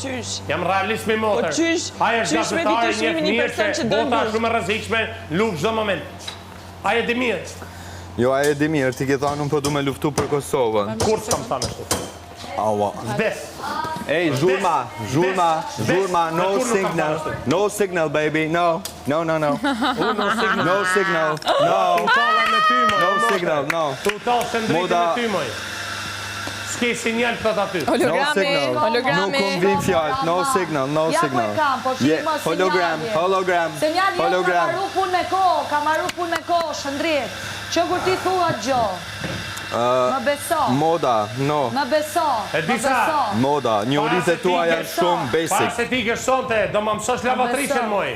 Qysh? Jam realist me motër. Po qysh? Aja është Qysh me gazetare, ditë shmimi një person që dojnë bota shumë e rrezikshme, luft çdo moment. Aja di mirë. Jo, aja di mirë, ti ke thënë unë po du me luftu për Kosovën. Kur s'kam thënë ashtu? Aua. Vdes. Ej, Zhurma, no signal, baby, no. No signal. No signal, no. Tutalla me ty, moj. No signal, no. Tutall se ndrejtë me ty, moj. S'ke sinjal thot aty. No signal, nuk kom vim fjallë, no signal. Ja ku e kam, po qikë më Hologram. Senjali jo ka marru pun me ko, Shëndrit. Që kur ti thua gjo. Më beso. Moda, no. Më beso. E disa. Moda, njorit e tua janë shumë Para basic. se ti ke sonte, do më mësosh lavatrishën, moj.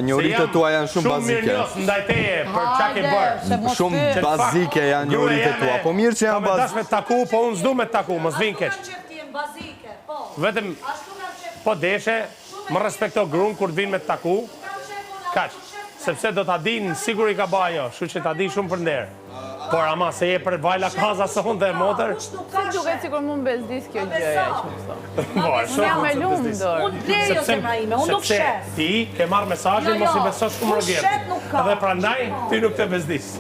Njorit e tua janë shumë Shumë mirë bazike. njës ndaj teje për qa ke bërë. Shumë bazike janë njorit e tua. Po mirë që janë bazike. bazike. Dash me taku, po unë s'du me taku, mos vin keq. Vetëm, po deshe, më respekto grunë kur t'vin me taku. Kaq, sepse do t'a din, sigur i ka bajo, shu që t'a di shumë për nderë. Por ama se je për vajla kaza son dhe motër. Si duket sikur mund bezdis kjo gjëja që më thon. Jam e lumtur. Unë blejo se ma ime, unë nuk shes. Ti ke marrë mesazhin, mos i besosh shumë rogjerti. Dhe prandaj, ti nuk të bezdis.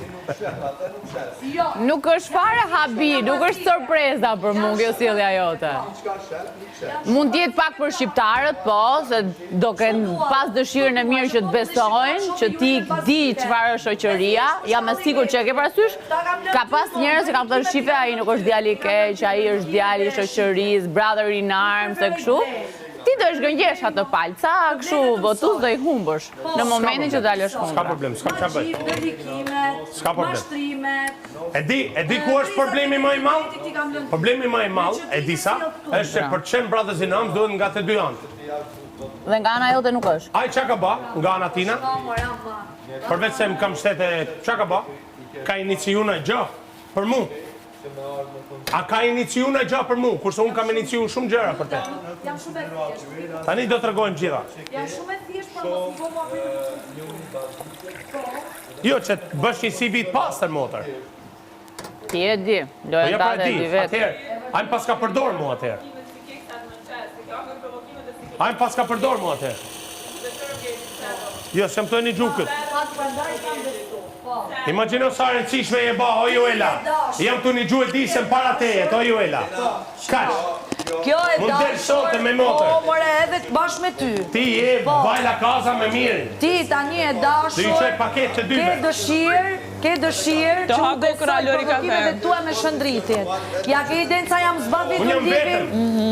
Nuk është fare habi, nuk është sorpreza për mua kjo sjellja jote. Mund t'jetë pak për shqiptarët, po, se do kenë pas dëshirën e mirë që të besojnë, që ti di çfarë është shoqëria, jam e sigurt që e ke parasysh, ka pas njerëz që kanë thënë shqipe, ai nuk është djali i keq, ai është djali i shoqërisë, brother in arms e kështu. Ti do shgëngjesh atë palca, kështu votus do i humbësh në momentin që dalësh kundra. S'ka problem, s'ka qa bëj. S'ka problem. E di ku është problemi më i madh? Problemi më i madh, e di sa, është që për të qenë brothers in arms duhet nga të dy anët. Dhe nga ana jote nuk është. Ai çka ka bë nga ana tina? Përveç se më kam shtete, çka ka bë? Ka iniciu në gjë për mu. A ka iniciu në gjë për mu, kurse unë kam iniciu shumë gjëra për te. Jam shumë e thjesht. Tani do të regojmë gjitha. Jam shumë e thjesht, por mos i bo mua Jo, që të bësh një CV të pastër, motër. Ti e di, lojëntate e di vetë. Atëherë, ajmë pas ka përdor mu atëherë. Ajmë pas ka përdor mu atëherë. Jo, se më të e një gjukët. Imagino sa rëndësishme e ba, o Juela. Jam të një gjuhë e disën para tejet, o Juela. Kash. Kjo e Mund të sote me motër. Po, more, edhe bashkë me ty. Ti je vajla kaza me mirë. Ti tani e dashur. Dhe i qoj paket të dyve. Ke dëshirë që u besoj provokimeve tua me Shëndritin. Ja ke idenë sa jam zbavit të ndipin,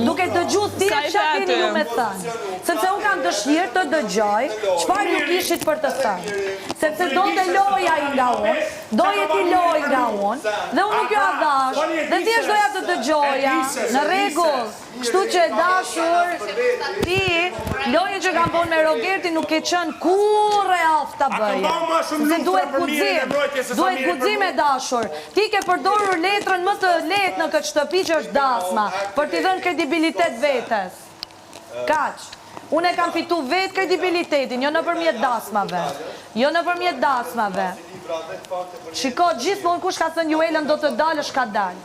duke të gjutë thjesht që keni ju me thënë. Sepse unë kam dëshirë të dëgjoj, qëfar nuk ishit për të thënë. Sepse do të loja i nga unë, do jeti loj nga unë, dhe unë nuk jo adash, dhe thjesht doja të dëgjoja, në regull. Kështu që e dashur, ti, lojën që kam bon me Rogerti nuk ke qënë kur e aftë të bëje. Se duhet gudzim e dashur. Ti ke përdorur letrën më të letë në këtë shtëpi që është dasma, për t'i dhënë kredibilitet vetes. Kaq. Unë e kam fitu vetë kredibilitetin, jo në përmjet dasmave. Shiko, gjithmonë kush ka thënë Juelën do të dalë, është ka dalë.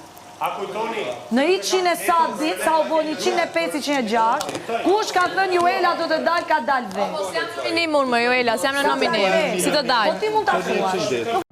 Në 100 e sa dit, sa u bo 105-106, kush ka thënë Juela do të dalë, ka dalë vetë. Po s'jam në minimum më Juela, s'jam në nominim, si të dalë. Po ti mund të thuash.